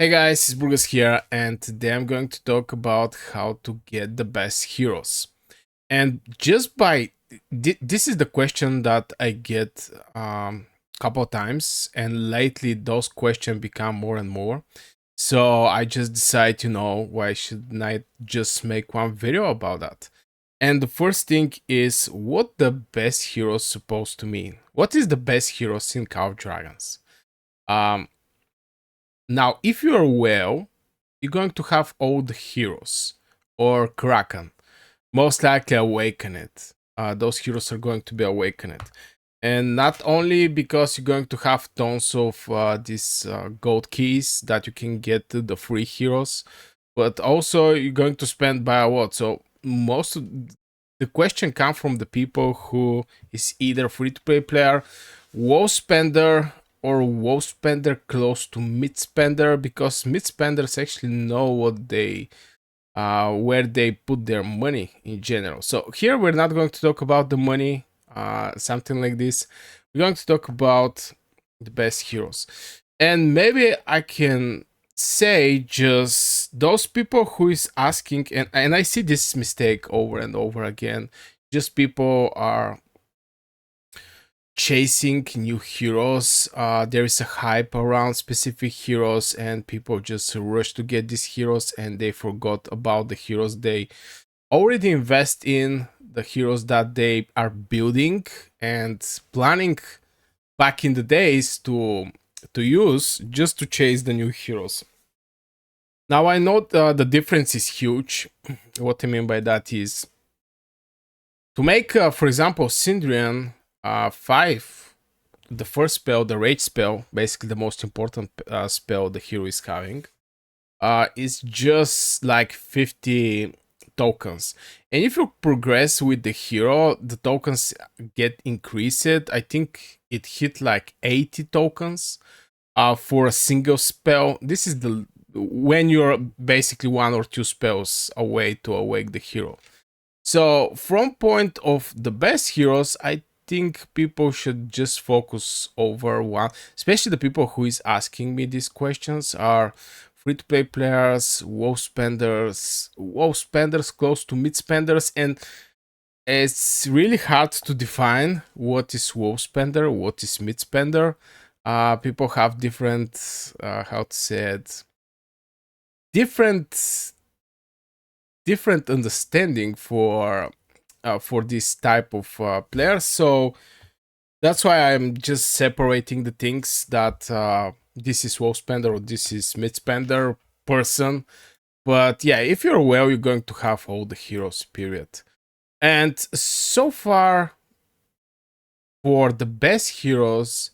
Hey guys, it's Burgos here, and today I'm going to talk about how to get the best heroes. And just by this is the question that I get couple of times, and lately those questions become more and more. So I just decided, why should I just make one video about that? And the first thing is what the best heroes supposed to mean. What is the best heroes in Call of Dragons? Um, Now, if you're well, you're going to have all the heroes or Kraken, most likely awakened. Those heroes are going to be awakened. And not only because you're going to have tons of these gold keys that you can get to the free heroes, but also you're going to spend by a lot. So most of the question comes from the people who is either free to play player, WoW spender, or WoW spender close to mid spender, because mid spenders actually know what they where they put their money in general. So here we're not going to talk about the money, something like this. We're going to talk about the best heroes, and maybe I can say just those people who is asking, and I see this mistake over and over again. Just people are chasing new heroes. There is a hype around specific heroes, and people just rush to get these heroes, and they forgot about the heroes they already invest in, the heroes that they are building and planning back in the days to use just to chase the new heroes. Now I know the difference is huge. What I mean by that is to make, for example, Syndrian 5, the first spell, the rage spell, basically the most important spell the hero is having, is just like 50 tokens. And if you progress with the hero, the tokens get increased. I think it hit like 80 tokens for a single spell. This is the when you're basically one or two spells away to awake the hero. So from point of the best heroes, I think people should just focus over one, especially the people who is asking me these questions are free to play players, WoW spenders close to mid spenders, and it's really hard to define what is WoW spender, what is mid spender. People have different, how to say it, different understanding for this type of players. So that's why I'm just separating the things that this is WoW spender or this is mid spender person. But yeah, if you're well, you're going to have all the heroes, period. And so far, for the best heroes,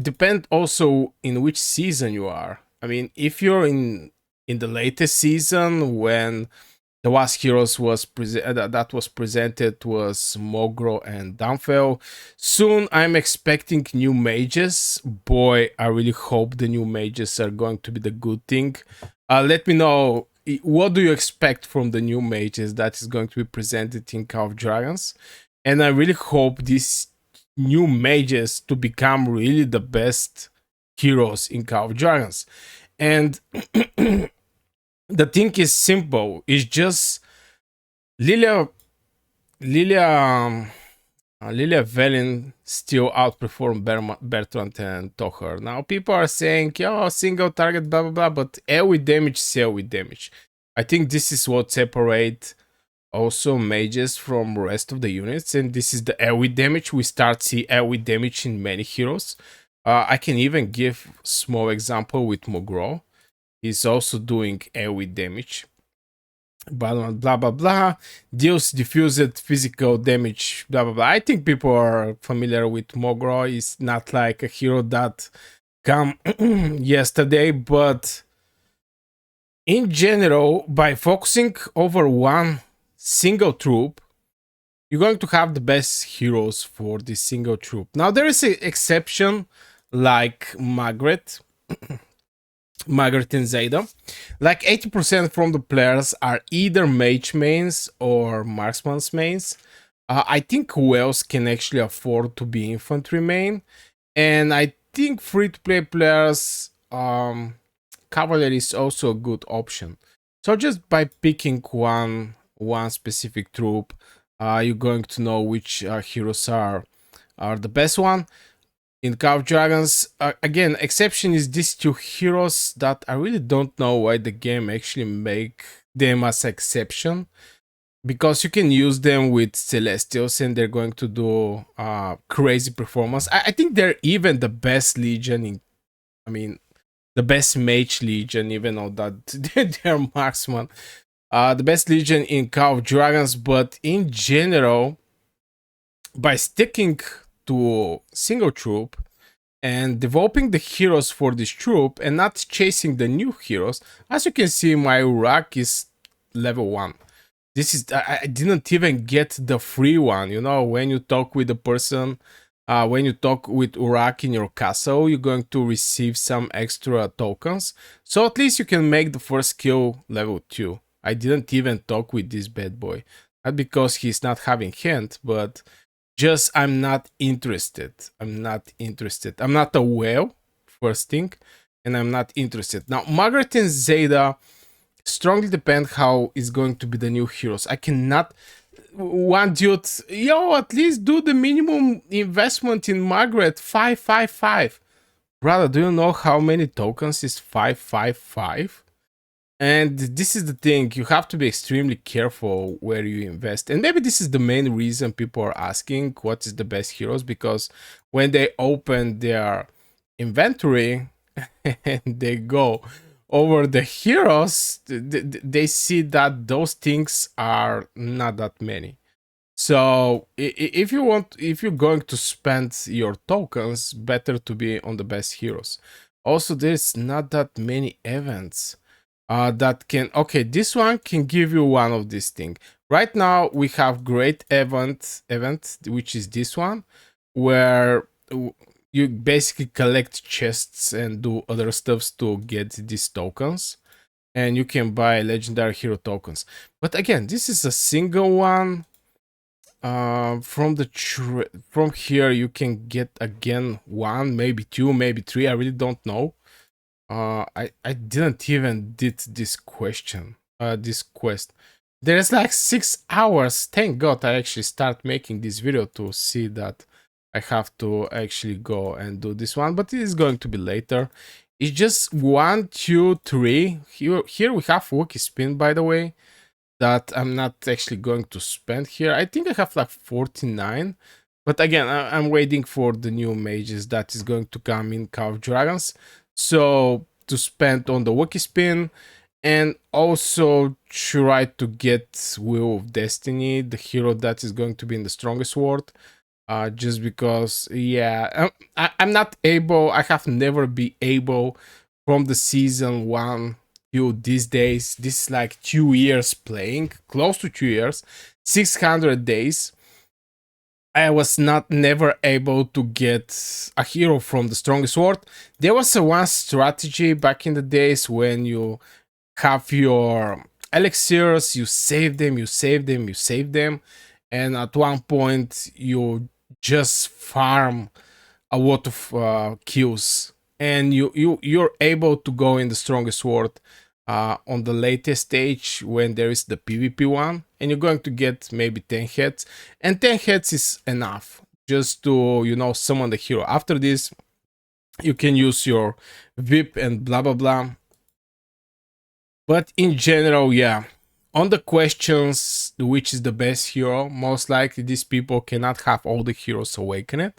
depend also in which season you are. I mean, if you're in the latest season when the last heroes was that was presented was Mogro and Dunfell. Soon I'm expecting new mages. Boy, I really hope the new mages are going to be the good thing. Let me know, what do you expect from the new mages that is going to be presented in Call of Dragons. And I really hope these new mages to become really the best heroes in Call of Dragons. And the thing is simple. It's just Lilia Lilia Lilia Velin still outperformed Bertrand and Toher. Now people are saying, "Yo, single target, blah blah blah," but AoE damage is AoE damage. I think this is what separates also mages from rest of the units, and this is the AoE damage. We start see AoE damage in many heroes. I can even give small example with Mogro. He's also doing AoE damage. Blah blah blah blah. Deals diffused physical damage. Blah blah blah. I think people are familiar with Mogro. He's not like a hero that come yesterday, but in general, by focusing over one single troop, you're going to have the best heroes for this single troop. Now there is an exception, like Margaret and Zeta. Like 80% from the players are either mage mains or marksman's mains. I think who else can actually afford to be infantry main? And I think free to play players cavalry is also a good option. So just by picking one specific troop, you're going to know which heroes are the best one. In Call of Dragons, again, exception is these two heroes that I really don't know why the game actually make them as exception, because you can use them with Celestials and they're going to do crazy performance. I think they're even the best Legion in, I mean, the best Mage Legion, even though that they're marksman. The best Legion in Call of Dragons, but in general, by sticking to single troop and developing the heroes for this troop and not chasing the new heroes, as you can see, my Urak is level 1. This is, I didn't even get the free one. You know, when you talk with the person, when you talk with Urak in your castle, you're going to receive some extra tokens. So at least you can make the first kill level 2. I didn't even talk with this bad boy. Not because he's not having hand, but just I'm not interested. I'm not interested. I'm not a whale, first thing, and I'm not interested. Now, Margaret and Zeta strongly depend how is going to be the new heroes. I cannot one dude, yo, at least do the minimum investment in Margaret 555. Brother, do you know how many tokens is 555? And this is the thing, you have to be extremely careful where you invest. And maybe this is the main reason people are asking what is the best heroes, because when they open their inventory and they go over the heroes, they see that those things are not that many. So if you want, if you're going to spend your tokens, better to be on the best heroes. Also, there's not that many events that can, okay, this one can give you one of these things. Right now we have great event, which is this one, where you basically collect chests and do other stuffs to get these tokens, and you can buy legendary hero tokens. But again, this is a single one. From here you can get again one, maybe two, maybe three. I really don't know. I didn't even did this question, this quest. There's like 6 hours. Thank God I actually start making this video to see that I have to actually go and do this one, but it is going to be later. It's just 1, 2, 3. Here we have Wookie Spin, by the way, that I'm not actually going to spend here. I think I have like 49. But again, I'm waiting for the new mages that is going to come in Call of Dragons. So to spend on the Wookie Spin, and also try to get Wheel of Destiny, the hero that is going to be in the strongest ward. Just because, yeah, I'm not able, I have never been able from the season 1 till these days. This is like 2 years playing, close to 2 years, 600 days. I was never able to get a hero from the strongest sword. There was a one strategy back in the days when you have your elixirs, you save them, you save them, you save them, and at one point you just farm a lot of kills, and you're able to go in the strongest sword on the latest stage when there is the PvP one, and you're going to get maybe 10 heads, and 10 heads is enough just to, you know, summon the hero. After this, you can use your VIP and blah blah blah. But in general, yeah, on the questions, which is the best hero, most likely these people cannot have all the heroes awakened.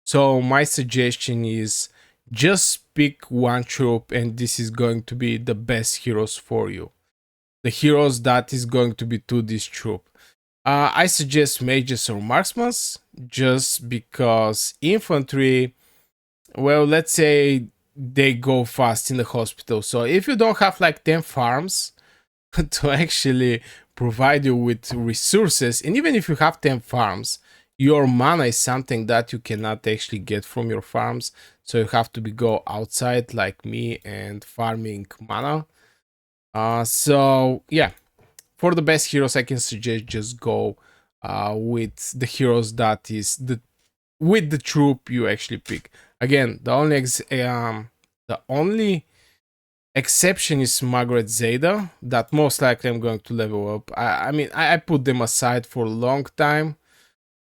So my suggestion is just pick one troop, and this is going to be the best heroes for you. The heroes that is going to be to this troop. I suggest mages or marksmen, just because infantry, well, let's say they go fast in the hospital. So if you don't have like 10 farms to actually provide you with resources, and even if you have 10 farms, your mana is something that you cannot actually get from your farms, so you have to go outside like me and farming mana. So yeah, for the best heroes I can suggest just go with the heroes that is with the troop you actually pick. Again, the only Exception is Margaret Zeta, that most likely I'm going to level up. I mean, I put them aside for a long time.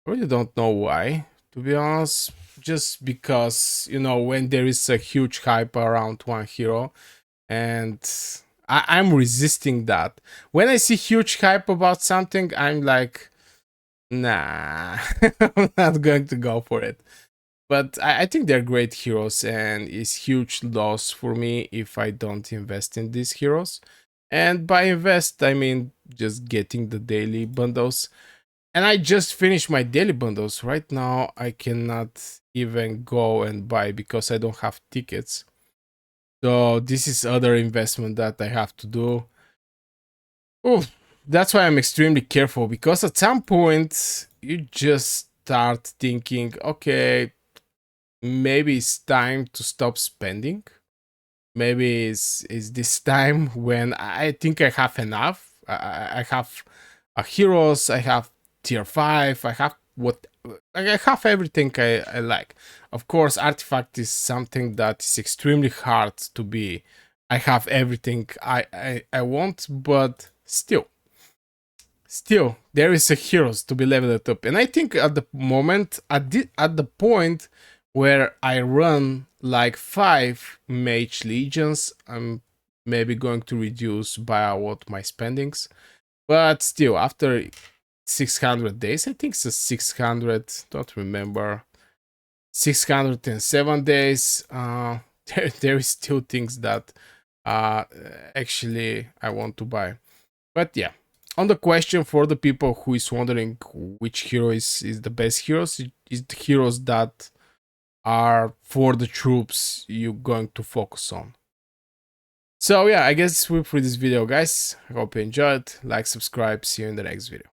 I really don't know why, to be honest. Just because, you know, when there is a huge hype around one hero, and I'm resisting that. When I see huge hype about something, I'm like, nah, I'm not going to go for it. But I think they're great heroes, and it's huge loss for me if I don't invest in these heroes. And by invest, I mean just getting the daily bundles. And I just finished my daily bundles. Right now, I cannot even go and buy because I don't have tickets. So this is other investment that I have to do. Oh, that's why I'm extremely careful, because at some point you just start thinking, okay, maybe it's time to stop spending. Maybe it's this time when I think I have enough. I have heroes. I have tier 5. I have what I have everything I like. Of course, artifact is something that is extremely hard to be. I have everything I want, but still there is a heroes to be leveled up. And I think at the moment, at the point where I run like 5 mage legions, I'm maybe going to reduce by a lot my spendings. But still, after 600 days, I think it's 600, don't remember, 607 days, there is still things that actually I want to buy. But yeah, on the question for the people who is wondering which hero is the best heroes, is the heroes that are for the troops you're going to focus on. So yeah, I guess we're for this video, guys. I hope you enjoyed. Like, subscribe. See you in the next video.